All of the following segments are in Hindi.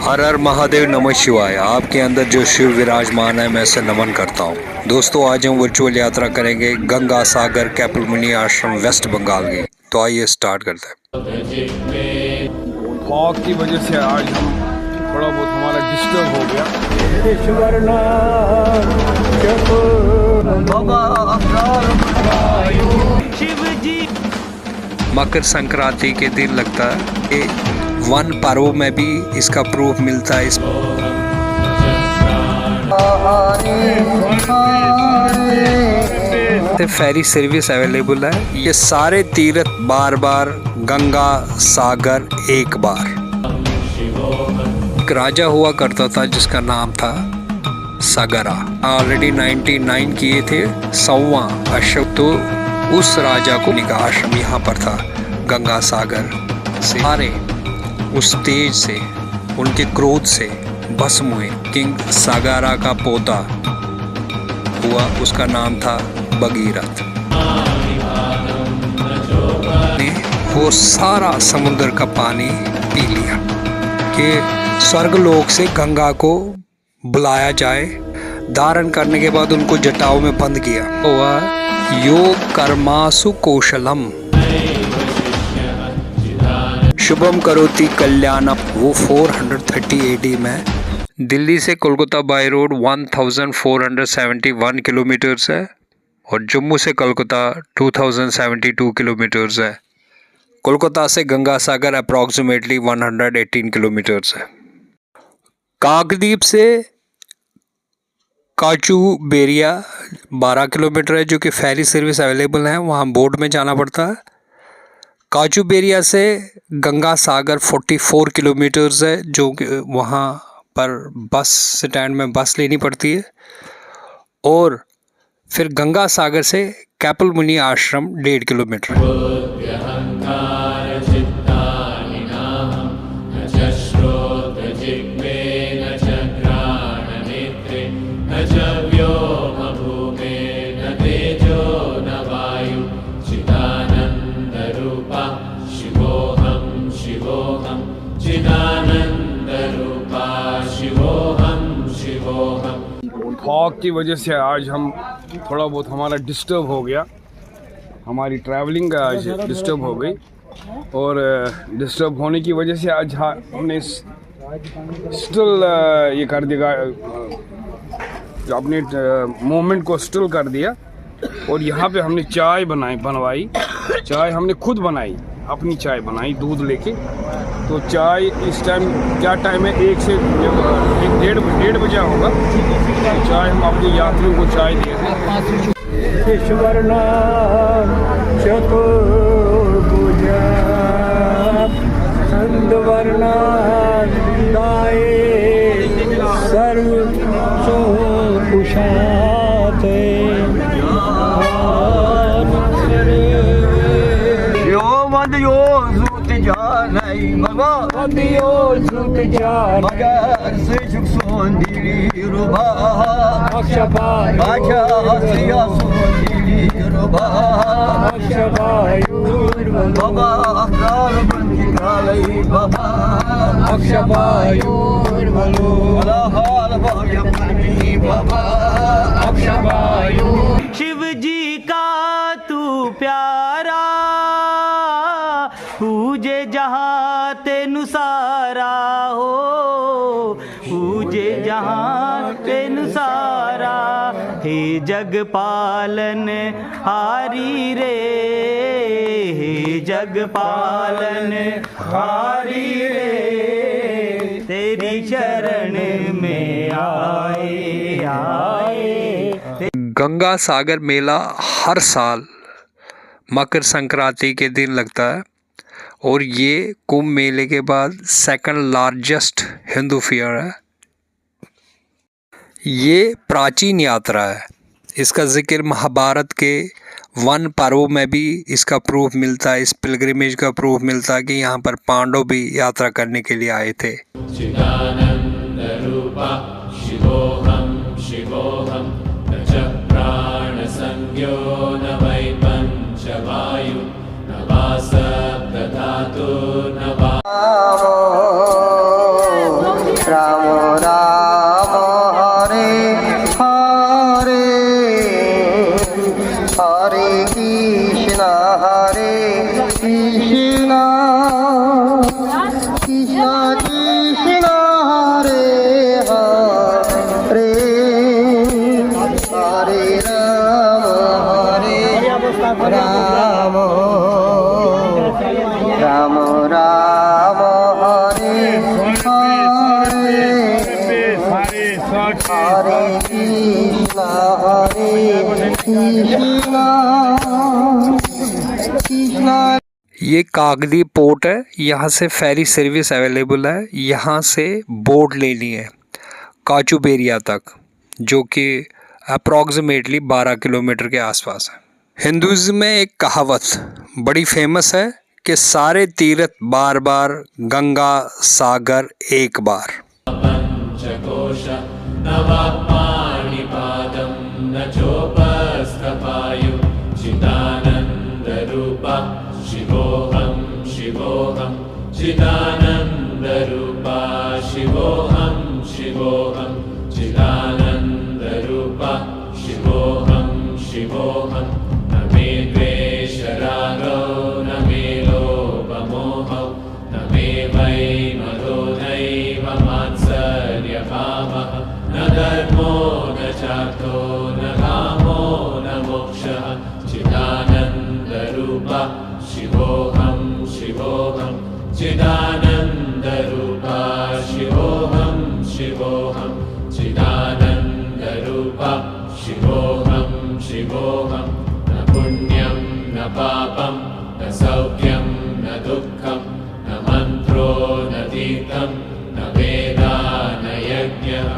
हर हर महादेव नमः शिवाय। आपके अंदर जो शिव विराजमान है मैं उसे नमन करता हूँ। दोस्तों आज हम वर्चुअल यात्रा करेंगे गंगा सागर कैपिल मुनि आश्रम वेस्ट बंगाल की। तो आइए स्टार्ट करते हैं। फॉग की वजह से आज हम थोड़ा बहुत हमारा डिस्टर्ब हो गया। मकर संक्रांति के दिन लगता है। वन पर्व में भी इसका प्रूफ मिलता है। फेरी सर्विस अवेलेबल है। ये सारे तीर्थ बार बार गंगा सागर एक बार। एक राजा हुआ करता था जिसका नाम था सागरा। ऑलरेडी 99 किए थे 100वां अशोक। तो उस राजा को निका आश्रम यहाँ पर था। गंगा सागर से सारे उस तेज से उनके क्रोध से भस्म हुए। किंग सागारा का पोता हुआ, उसका नाम था भगीरथ। ने वो सारा समुद्र का पानी पी लिया कि स्वर्गलोक से गंगा को बुलाया जाए। धारण करने के बाद उनको जटाओं में बंद किया। हुआ योग कर्मासु कौशलम शुभम करोति कल्याणम। वो 430 AD में दिल्ली से कोलकाता बाय रोड 1471 किलोमीटर्स है और जम्मू से कोलकाता 2072 किलोमीटर्स है। कोलकाता से गंगा सागर अप्रॉक्सीमेटली 118 किलोमीटर्स है। काकद्वीप से काचू बेरिया 12 किलोमीटर है, जो कि फेरी सर्विस अवेलेबल है। वहाँ बोट में जाना पड़ता है। काचू बेरिया से गंगा सागर 44 किलोमीटर्स है, जो कि वहाँ पर बस स्टैंड में बस लेनी पड़ती है। और फिर गंगा सागर से कैपिल मुनि आश्रम 1.5 किलोमीटर। फॉग की वजह से आज हम थोड़ा बहुत हमारा डिस्टर्ब हो गया। हमारी ट्रैवलिंग आज डिस्टर्ब हो गई और डिस्टर्ब होने की वजह से आज हमने स्टिल ये कर दिया, अपने मोमेंट को स्टिल कर दिया। और यहाँ पे हमने चाय बनवाई। चाय हमने खुद बनाई, अपनी चाय बनाई दूध लेके। तो चाय इस टाइम क्या टाइम है, 1 से 1:30 बजे होगा। तो चाय हम अपने यात्रियों को चाय दे रहे शिव जी का तू प्यारा पूजे जहाँ तेनु सारा हो, पूजे जहाँ तेनु सारा। हे जग पालन हारी रे, हे जग पालन हारी रे, तेरी शरण में आए आए। गंगा सागर मेला हर साल मकर संक्रांति के दिन लगता है और ये कुंभ मेले के बाद सेकंड लार्जेस्ट हिंदू फेयर है। ये प्राचीन यात्रा है। इसका जिक्र महाभारत के वन पर्व में भी इसका प्रूफ मिलता है। इस पिलग्रिमेज का प्रूफ मिलता है कि यहाँ पर पांडव भी यात्रा करने के लिए आए थे। ये कागदी पोर्ट है, यहाँ से फेरी सर्विस अवेलेबल है। यहाँ से बोट लेनी है काचूबेरिया तक, जो कि अप्रॉक्सीमेटली 12 किलोमीटर के आसपास है। हिंदुज़्म में एक कहावत बड़ी फेमस है कि सारे तीर्थ बार बार, गंगा सागर एक बार। पंचकोश नवपाणिपादं न चोपस्थपायु चिदानन्दरूपा शिवोऽहं शिवोऽहं चिदानन्दरूपा शिवोऽहं शिवोऽहं चिदानन्दरूपा शिवोऽहं शिवोऽहं न मे द्वेषरागो न मे लोभमोहो न मे वैमदो नैव मात्सर्यभावः न धर्मो न चार्थो न कामो न मोक्षः चिदानन्दरूपा शिवोऽहं शिवोऽहं चिदानन्दरूपा शिवोऽहं शिवोऽहं चिदानन्दरूपा शिवोऽहं शिवोऽहं न पुण्यं न पापं न सौख्यं न दुःखं न मन्त्रो न तीर्थं न वेदा न यज्ञः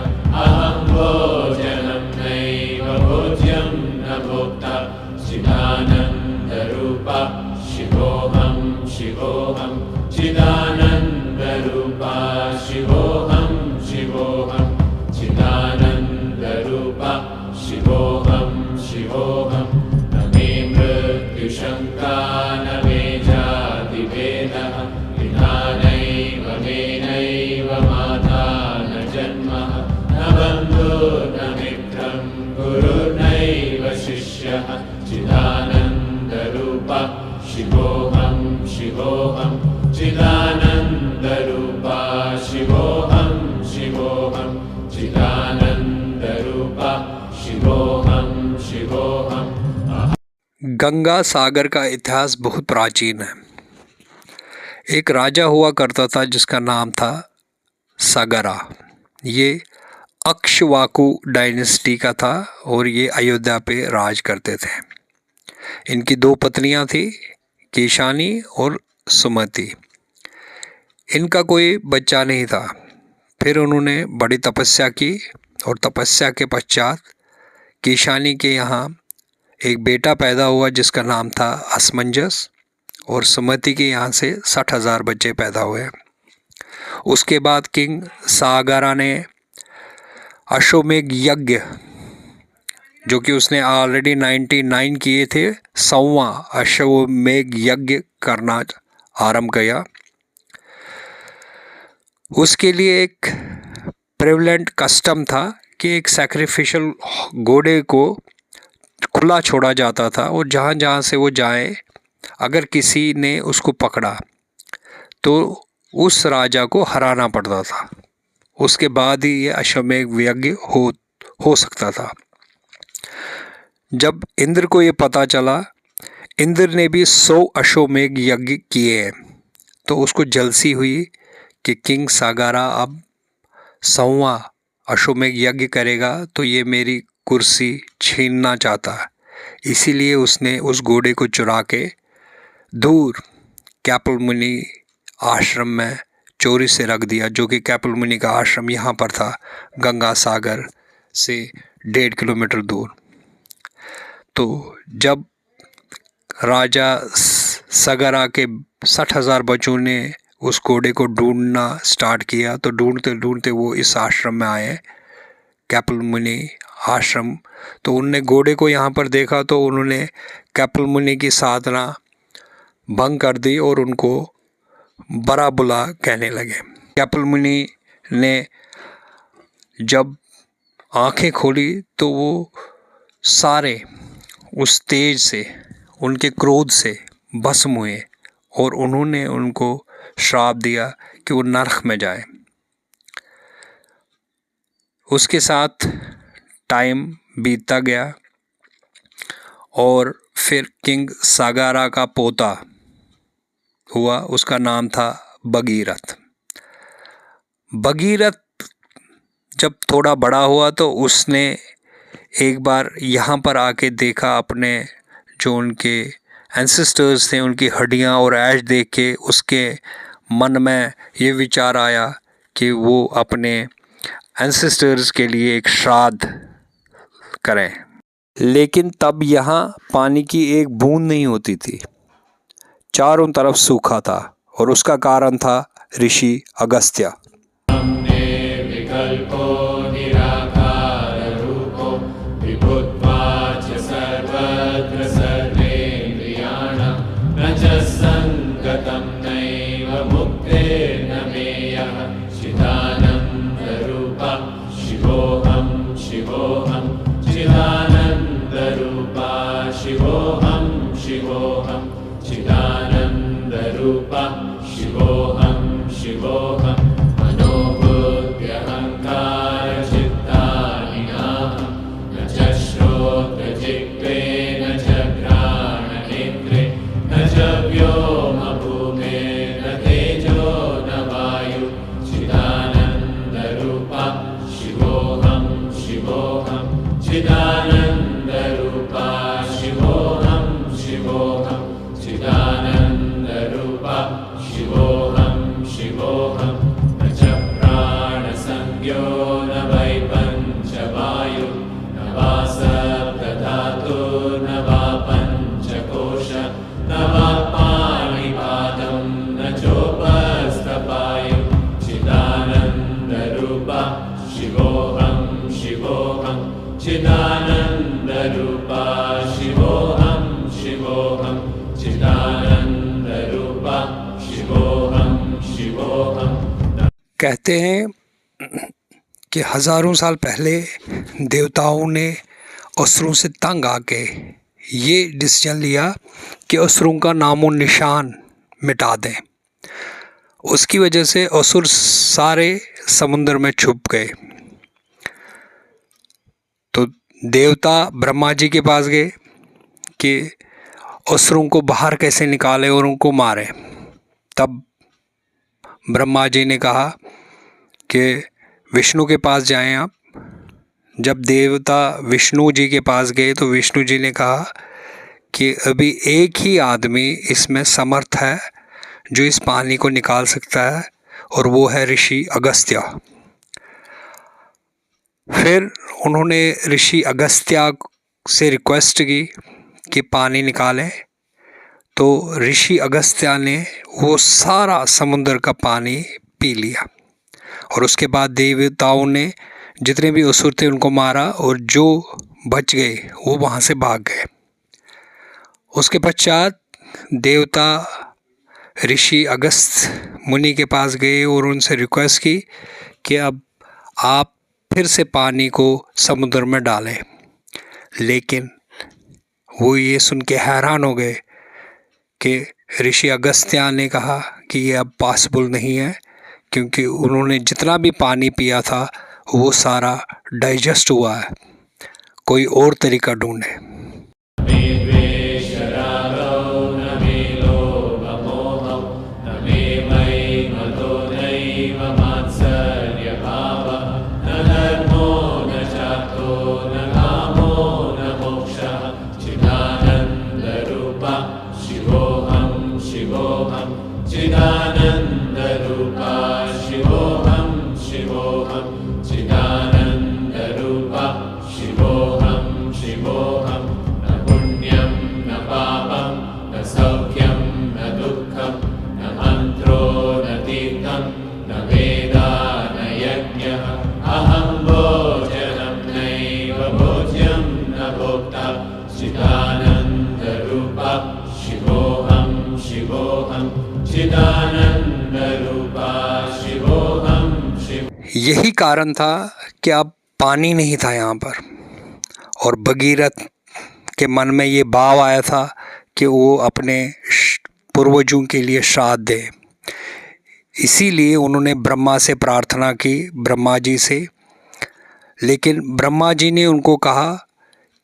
अहं भोजनं नैव भोज्यं न भोक्ता चिदानन्दरूपा शिवोऽहं शिवोऽहं चिदानन्दरूपा शिवोऽहं शिवोऽहं चिदानन्दरूपा शिवोऽहं शिवोऽहं न मे मृत्युशङ्का न मे जातिभेदः पिता नैव मे नैव माता न जन्मः न बन्धुर्न मित्रं गुरुर्नैव शिष्यः चिदानन्दरूपा शिवोऽहं शिवोऽहं चिदानन्दरूपा शिवोऽहं शिवोऽहं चिदानन्दरूपा शिवोऽहं शिवोऽहं। गंगा सागर का इतिहास बहुत प्राचीन है। एक राजा हुआ करता था जिसका नाम था सागरा। ये अक्षवाकु डायनेस्टी का था और ये अयोध्या पे राज करते थे। इनकी 2 पत्नियां थी, केशानी और सुमति। इनका कोई बच्चा नहीं था। फिर उन्होंने बड़ी तपस्या की और तपस्या के पश्चात केशानी के यहाँ एक बेटा पैदा हुआ जिसका नाम था असमंजस, और सुमति के यहाँ से 60,000 बच्चे पैदा हुए। उसके बाद किंग सागरा ने अश्वमेध यज्ञ, जो कि उसने ऑलरेडी 99 किए थे, 100वां अश्वमेध यज्ञ करना आरंभ किया। उसके लिए एक प्रेवलेंट कस्टम था कि एक सैक्रिफिशियल घोड़े को खुला छोड़ा जाता था और जहाँ जहाँ से वो जाए, अगर किसी ने उसको पकड़ा तो उस राजा को हराना पड़ता था। उसके बाद ही ये अश्वमेध यज्ञ हो सकता था। जब इंद्र को ये पता चला, इंद्र ने भी 100 अश्वमेध यज्ञ किए हैं, तो उसको जलसी हुई कि किंग सागरा अब 100वां अश्वमेध यज्ञ करेगा तो ये मेरी कुर्सी छीनना चाहता है। इसीलिए उसने उस घोड़े को चुरा के दूर कैपल मुनि आश्रम में चोरी से रख दिया, जो कि कैपल मुनि का आश्रम यहाँ पर था, गंगा सागर से 1.5 किलोमीटर दूर। तो जब राजा सागरा के 60,000 बच्चों ने उस घोड़े को ढूंढना स्टार्ट किया, तो ढूंढते ढूंढते वो इस आश्रम में आए, कैपल मुनि आश्रम। तो उनने घोड़े को यहाँ पर देखा तो उन्होंने कैपल मुनि की साधना भंग कर दी और उनको बड़ा बुला कहने लगे। कैपल मुनि ने जब आंखें खोली तो वो सारे उस तेज से, उनके क्रोध से भस्म हुए और उन्होंने उनको श्राप दिया कि वो नरक में जाए। उसके साथ टाइम बीतता गया और फिर किंग सागरा का पोता हुआ, उसका नाम था भगीरथ। भगीरथ जब थोड़ा बड़ा हुआ तो उसने एक बार यहाँ पर आके देखा अपने जो उनके एंसेस्टर्स थे, उनकी हड्डियां और ऐश देख के उसके मन में ये विचार आया कि वो अपने एंसेस्टर्स के लिए एक श्राद्ध करें। लेकिन तब यहाँ पानी की एक बूंद नहीं होती थी, चारों तरफ सूखा था, और उसका कारण था ऋषि अगस्त्य। विकल्पो निराकाररूपो विभुत्वाच्च सर्वत्र सर्वेन्द्रियाणां न च सङ्गतं नैव मुक्तिर्न मेयः चिदानन्दरूपा शिवोऽहं शिवोऽहं चिदानन्दरूपा शिवोऽहं शिवोऽहं चिदानन्दरूपा शिवोऽहं शिवोऽहं मनोबुद्ध्यहङ्कारचित्तानिनाहं न च श्रोत्रजिह्वे न च घ्राणनेत्रे न च व्योमभूमेर्न तेजो न वायु चिदानन्दरूपा शिवोऽहं शिवोऽहं चिदानन्दरूपा शिवोऽहं शिवोऽहं चिदानन्दरूपा शिवोऽहं शिवोऽहं न च प्राणसंज्ञो न वै पञ्चवायु न वा सप्तधातुर्न वा पञ्चकोश न वा पाणिपादं न चोपस्थपायु चिदानन्दरूपा शिवोऽहं शिवोऽहं चिदानन्दरूपा शिवोऽहं शिवोऽहं चिदानन्दरूपा शिवोऽहं शिवोऽहं। कहते हैं कि हजारों साल पहले देवताओं ने असुरों से तंग आके ये डिसीजन लिया कि असुरों का नामो निशान मिटा दें। उसकी वजह से असुर सारे समुद्र में छुप गए। तो देवता ब्रह्मा जी के पास गए कि असुरों को बाहर कैसे निकाले और उनको मारे। तब ब्रह्मा जी ने कहा कि विष्णु के पास जाएं आप। जब देवता विष्णु जी के पास गए तो विष्णु जी ने कहा कि अभी एक ही आदमी इसमें समर्थ है जो इस पानी को निकाल सकता है, और वो है ऋषि अगस्त्य। फिर उन्होंने ऋषि अगस्त्य से रिक्वेस्ट की कि पानी निकालें। तो ऋषि अगस्त्य ने वो सारा समुद्र का पानी पी लिया, और उसके बाद देवताओं ने जितने भी असुर थे उनको मारा, और जो बच गए वो वहाँ से भाग गए। उसके पश्चात देवता ऋषि अगस्त मुनि के पास गए और उनसे रिक्वेस्ट की कि अब आप फिर से पानी को समुद्र में डालें। लेकिन वो ये सुन के हैरान हो गए कि ऋषि अगस्त्य ने कहा कि ये अब पॉसिबल नहीं है, क्योंकि उन्होंने जितना भी पानी पिया था वो सारा डाइजेस्ट हुआ है, कोई और तरीका ढूंढे। यही कारण था कि अब पानी नहीं था यहाँ पर, और भगीरथ के मन में ये भाव आया था कि वो अपने पूर्वजों के लिए श्राद्ध दे। इसीलिए उन्होंने ब्रह्मा से प्रार्थना की, ब्रह्मा जी से। लेकिन ब्रह्मा जी ने उनको कहा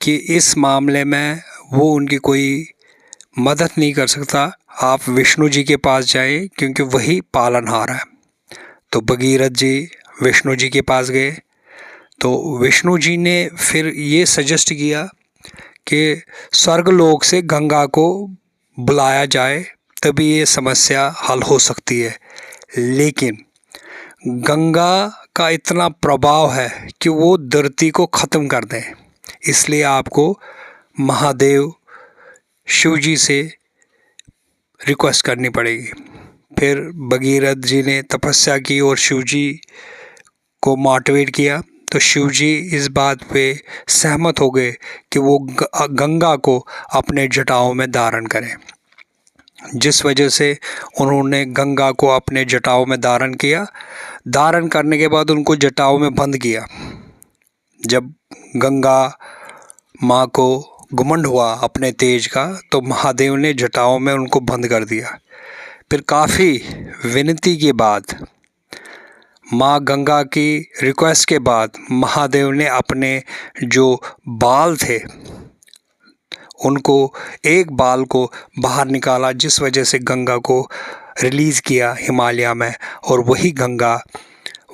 कि इस मामले में वो उनकी कोई मदद नहीं कर सकता, आप विष्णु जी के पास जाएं, क्योंकि वही पालनहार है। तो भगीरथ जी विष्णु जी के पास गए। तो विष्णु जी ने फिर ये सजेस्ट किया कि स्वर्गलोक से गंगा को बुलाया जाए तभी ये समस्या हल हो सकती है। लेकिन गंगा का इतना प्रभाव है कि वो धरती को ख़त्म कर दें, इसलिए आपको महादेव शिव जी से रिक्वेस्ट करनी पड़ेगी। फिर भगीरथ जी ने तपस्या की और शिव जी को मोटिवेट किया, तो शिव जी इस बात पे सहमत हो गए कि वो गंगा को अपने जटाओं में धारण करें, जिस वजह से उन्होंने गंगा को अपने जटाओं में धारण किया। धारण करने के बाद उनको जटाओं में बंद किया। जब गंगा माँ को घमंड हुआ अपने तेज का, तो महादेव ने जटाओं में उनको बंद कर दिया। फिर काफ़ी विनती के बाद, माँ गंगा की रिक्वेस्ट के बाद, महादेव ने अपने जो बाल थे उनको एक बाल को बाहर निकाला, जिस वजह से गंगा को रिलीज़ किया हिमालय में। और वही गंगा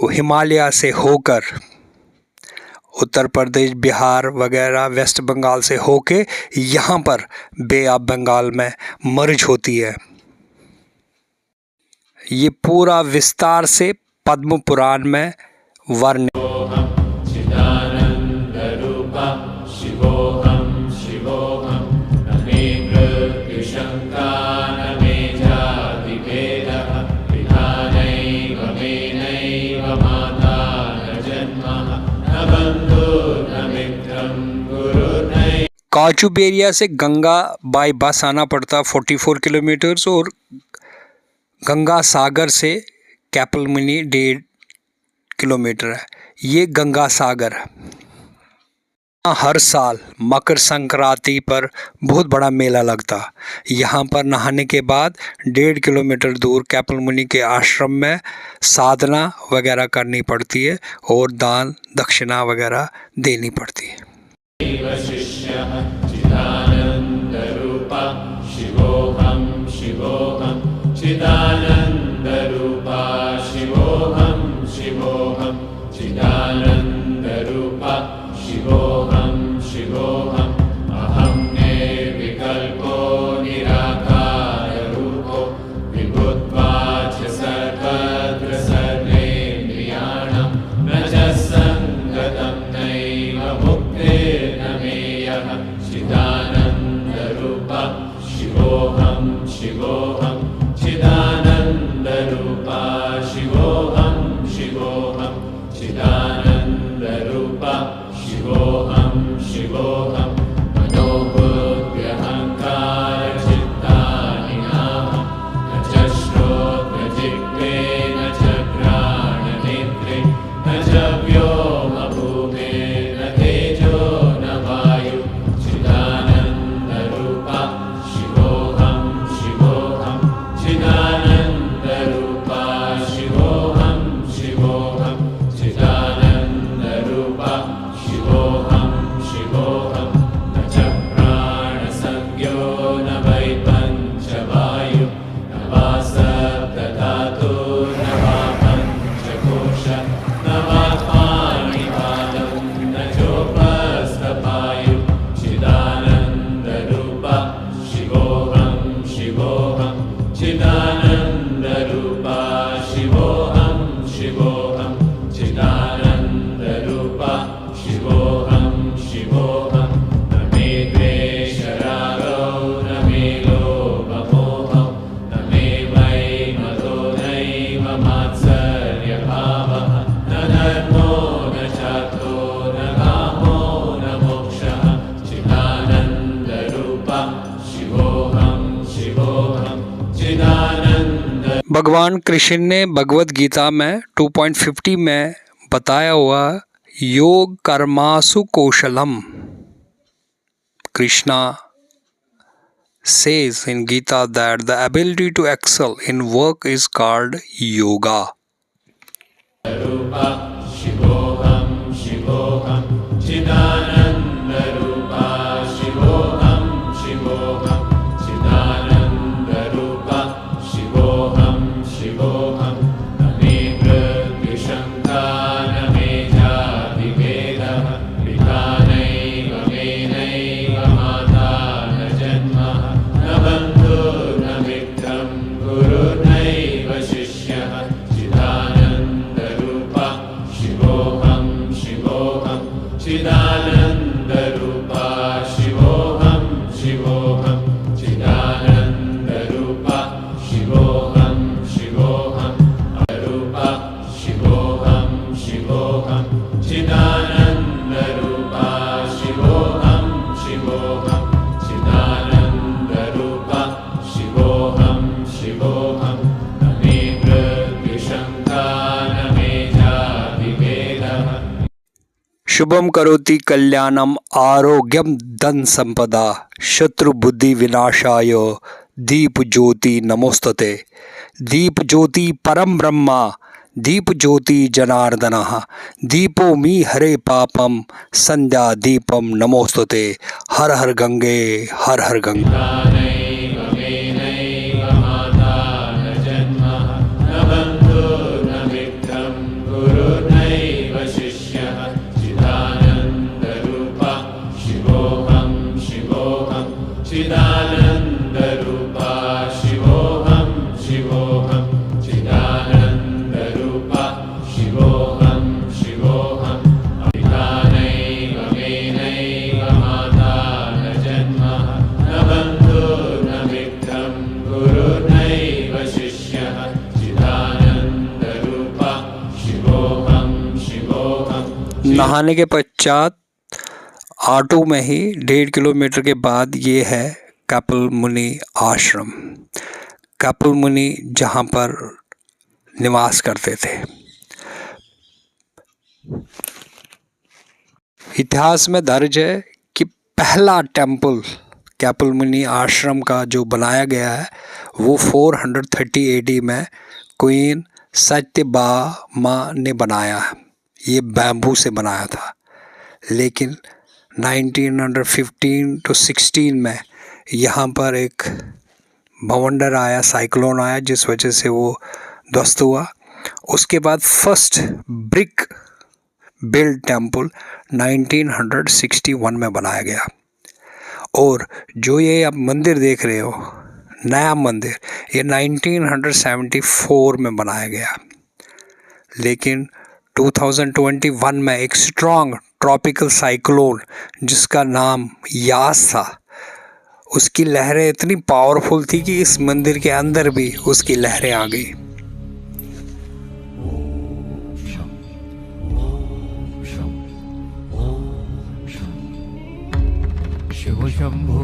वो हिमालय से होकर उत्तर प्रदेश, बिहार वगैरह, वेस्ट बंगाल से होके यहाँ पर बे ऑफ बंगाल में मर्ज होती है। ये पूरा विस्तार से पद्म पुराण में वर्णित। काचुबेरिया से गंगा बाई बस आना पड़ता 44 किलोमीटर्स, और गंगा सागर से कैपलमुनी 1.5 किलोमीटर है। ये गंगा सागर है। हर साल मकर संक्रांति पर बहुत बड़ा मेला लगता। यहाँ पर नहाने के बाद 1.5 किलोमीटर दूर कैपलमुनी के आश्रम में साधना वगैरह करनी पड़ती है और दान दक्षिणा वगैरह देनी पड़ती है। भगवान कृष्ण ने भगवत गीता में 2.50 में बताया हुआ योग कर्मासु कौशलम। Krishna says in Gita that the ability to excel in work is called yoga. न बन्धु शुभम करोति कल्याणम आरोग्यम धन संपदा शत्रु बुद्धि विनाशाय दीप ज्योति नमोस्तते। दीप ज्योति परम ब्रह्मा दीप ज्योति जनार्दनः दीपो मी हरे पापम संध्या दीपम नमोस्तुते। हर हर गंगे हर हर गंगे। नहाने के पश्चात ऑटो में ही 1.5 किलोमीटर के बाद ये है कपिल मुनि आश्रम। कपिल मुनि जहाँ पर निवास करते थे। इतिहास में दर्ज है कि पहला टेम्पल कपिल मुनि आश्रम का जो बनाया गया है वो 430 AD में क्वीन सत्यभामा ने बनाया है। ये बैम्बू से बनाया था, लेकिन 1915 to 16 में यहाँ पर एक बवंडर आया, साइक्लोन आया, जिस वजह से वो ध्वस्त हुआ। उसके बाद फर्स्ट ब्रिक बिल्ड टेम्पल 1961 में बनाया गया। और जो ये आप मंदिर देख रहे हो, नया मंदिर, ये 1974 में बनाया गया। लेकिन 2021 में एक स्ट्रॉन्ग ट्रॉपिकल साइक्लोन जिसका नाम यास था, उसकी लहरें इतनी पावरफुल थी कि इस मंदिर के अंदर भी उसकी लहरें आ गई। शिव शंभो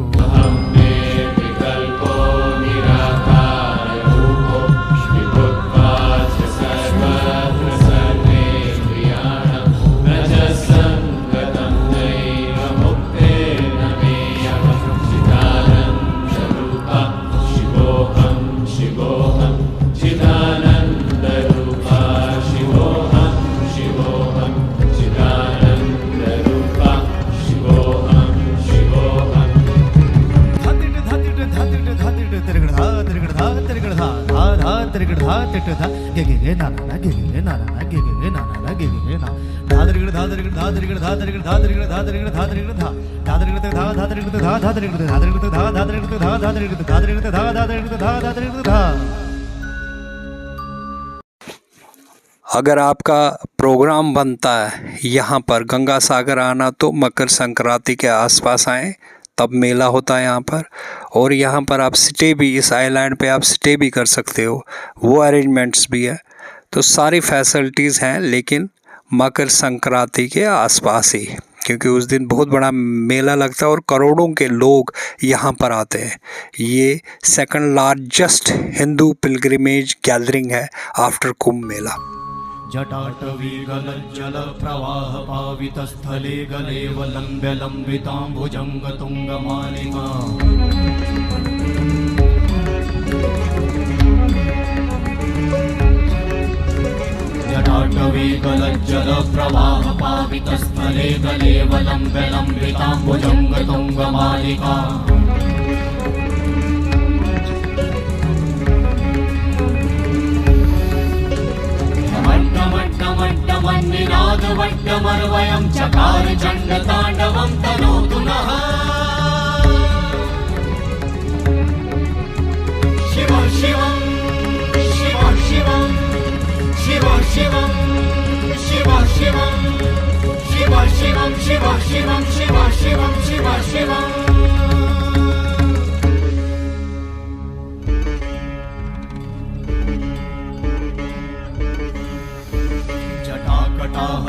अगर आपका प्रोग्राम बनता है यहाँ पर गंगा सागर आना, तो मकर संक्रांति के आसपास आएँ, तब मेला होता है यहाँ पर। और यहाँ पर आप स्टे भी, इस आइलैंड पे आप स्टे भी कर सकते हो, वो अरेंजमेंट्स भी है। तो सारी फैसिलिटीज़ हैं, लेकिन मकर संक्रांति के आसपास ही, क्योंकि उस दिन बहुत बड़ा मेला लगता है और करोड़ों के लोग यहाँ पर आते हैं। ये second largest Hindu pilgrimage gathering है आफ्टर कुंभ मेला। जटाटवी गलज्जल प्रवाह पावित स्थले गलेव लंब्य लंबितांबुजंग तुंग मालिका जटाटवी गलज्जल प्रवाह पावित स्थले गलेव लंब्य लंबितांबुजंग तुंग मालिका वट्टमर्वयं चकार चण्डताण्डवं तनोतु नः शिव शिवं शिव शिवं शिव शिवं शिव शिवं शिव शिवं शिव शिवं शिव शिवं शिव शिवं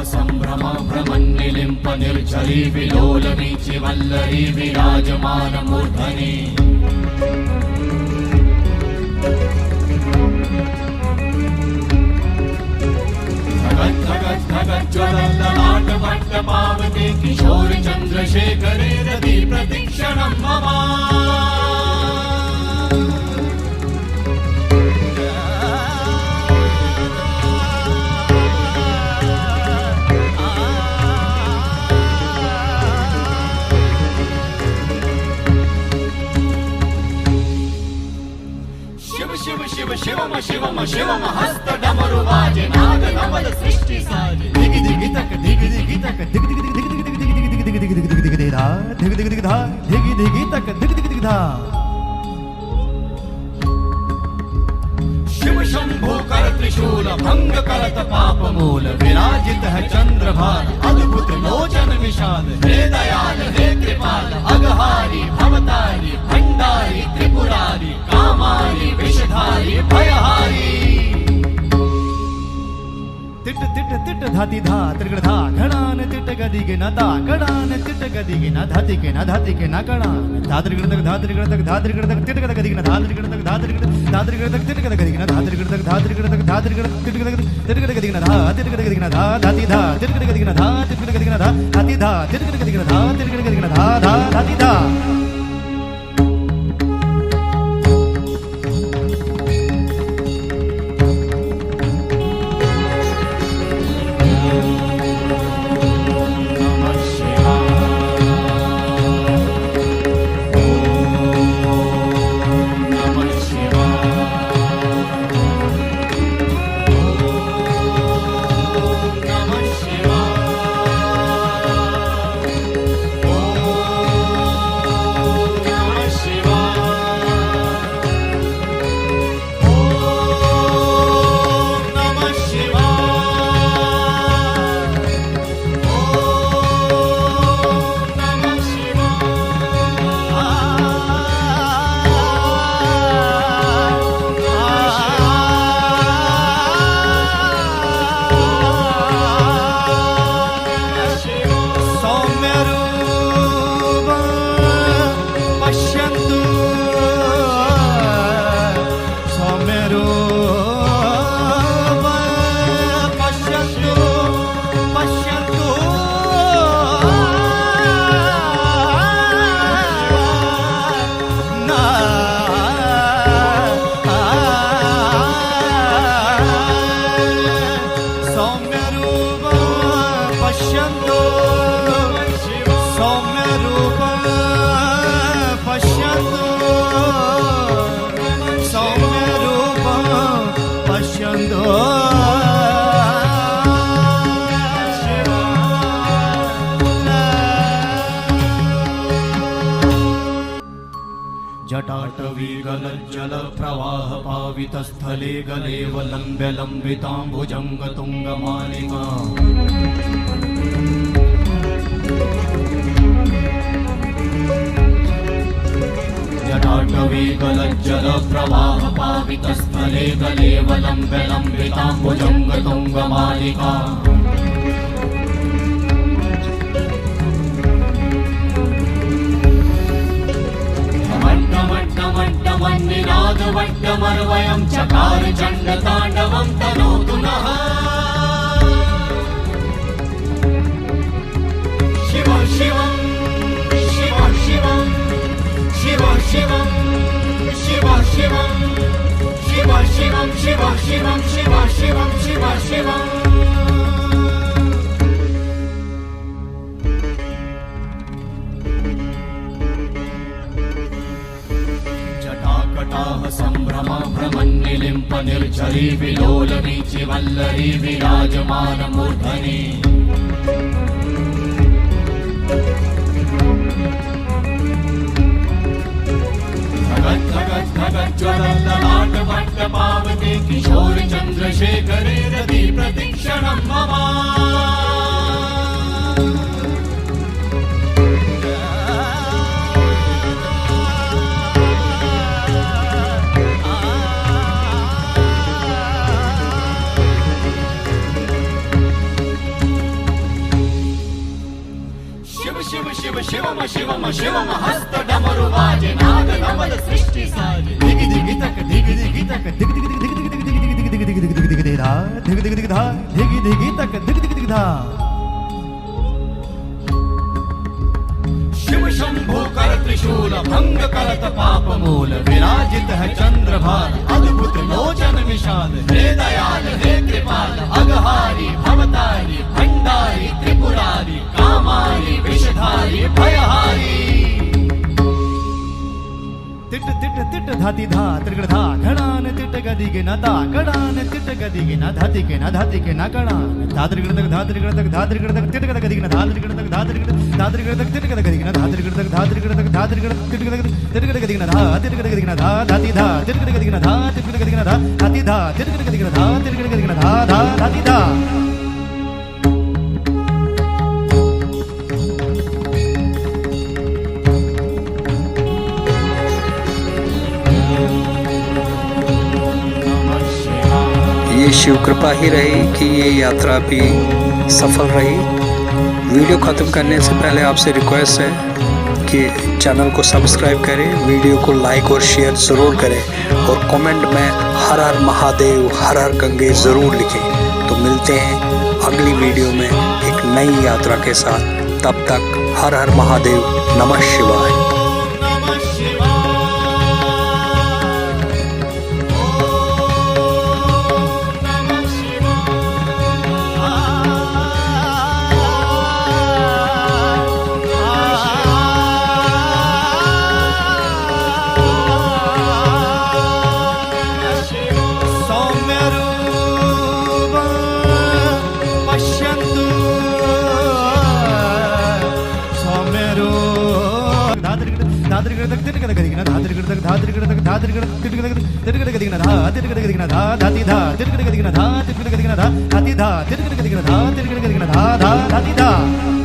संभ्रमा भ्रमन्निलिम्प निर्झरी विलोलवीचि वल्लरी विराजमान मूर्धनि धगत् धगत् धगत् ज्वलल्ललाट वट्टपाव चन्द्रशेखरे रति प्रतीक्षणं मम शिव शिवम शिवम शिवम हस्त डमरु बाजे नाद नवल सृष्टि साजे दिगि दिगि तक दिगि दिगि तक दिगि दिगि दिगि दिगि दिगि दिगि दिगि दिगि दिगि दिगि धा दिगि दिगि दिगि धा दिगि दिगि तक दिगि दिगि दिगि धा शिव शंभो कर त्रिशूल भंग करत पाप मूल विराजित है चंद्रभान अद्भुत लोचन विशाल हे दयाल हे कृपाल अघहारी भवतारी भंडारी त्रिपुरारी कामारी विषधारी भयहारी तिट तिट तिट धाति धा त्रिगण धा घणान तिट गदि के न ता घणान तिट गदि के न धाति के न धाति के न घणान धा त्रिगण तक धा त्रिगण तक धा त्रिगण तक तिट गदि के न धा त्रिगण तक धा त्रिगण तक तिट गदि के न धा त्रिगण तक धा त्रिगण तक धा त्रिगण तिट गदि के न धा तिट गदि के न धा धाति धा तिट गदि के न धा तिट गदि के न धा धाति धा तिट गदि के न धा तिट गदि के न धा धा धाति धा जटाटवीगलज्जल प्रवाह पावितस्थले गलेवलम्ब्य लम्बिताम्बुजङ्ग तुङ्गमालिका जटाटवीगलज्जल प्रवाह पावितस्थले गलेवलम्ब्य लम्बिताम्बुजङ्ग तुङ्गमालिका वट्टमर्वयं चकार चण्डताण्डवं तनोतु नः शिव शिवं शिव शिवं शिव शिवं शिव शिवं शिव शिवं शिव शिवं शिव शिवं शिव शिवं संभ्रम भ्रमन्निलिम्प निर्झरी विलोल वीचि वल्लरी विराजमान मूर्धनि धगत् धगत् धगत् ज्वलल्ललाट भट्ट पावते किशोर चन्द्रशेखरे रति प्रतीक्षणं मम शिव शिवम शिवम शिवम हस्त डमरु बाजे नाद नवल सृष्टि साजे दिगि दिगि तक दिगि दिगि तक दिगि दिगि दिगि दिगि दिगि दिगि दिगि दिगि दिगि दिगि दिगि धा दिगि दिगि दिगि धा दिगि दिगि तक दिगि दिगि दिगि धा शंभु कर त्रिशूल भंग करत पाप मूल विराजित है चंद्रभान अद्भुत लोचन विशाल हे दयाल हे कृपाल अघहारी भवतारी भंडारी त्रिपुरारी कामारी विषधारी भयहारी तिट तिट तिट धाति धा त्रिगण धा घड़ान तिट गदि के न ता घड़ान तिट गदि के न धाति के न धाति के न घड़ान धात्रिगण तक धात्रिगण तक धात्रिगण तक तिट गद गदि के न धात्रिगण तक धात्रिगण तक तिट गद गदि के न धात्रिगण तक धात्रिगण तक धात्रिगण तिट गद गदि के न धा तिट गद गदि के न धा धाति धा तिट गद गदि के न धा तिट गद गदि के न धा धाति धा तिट गद गदि के न धा तिट गद गदि के न धा धा धाति धा ये शिव कृपा ही रही कि ये यात्रा भी सफल रही। वीडियो ख़त्म करने से पहले आपसे रिक्वेस्ट है कि चैनल को सब्सक्राइब करें, वीडियो को लाइक और शेयर ज़रूर करें और कमेंट में हर हर महादेव हर हर गंगे ज़रूर लिखें। तो मिलते हैं अगली वीडियो में एक नई यात्रा के साथ। तब तक हर हर महादेव, नमः शिवाय। धात्रिगण तक तिट गद गदि के न धात्रिगण तक धात्रिगण तक धात्रिगण तिट गद गदि के न धा तिट गद गदि के न धा धाति धा तिट गद गदि के न धा तिट गद गदि के न धा धाति धा तिट गद गदि के न धा तिट गद गदि के न धा धा धाति धा।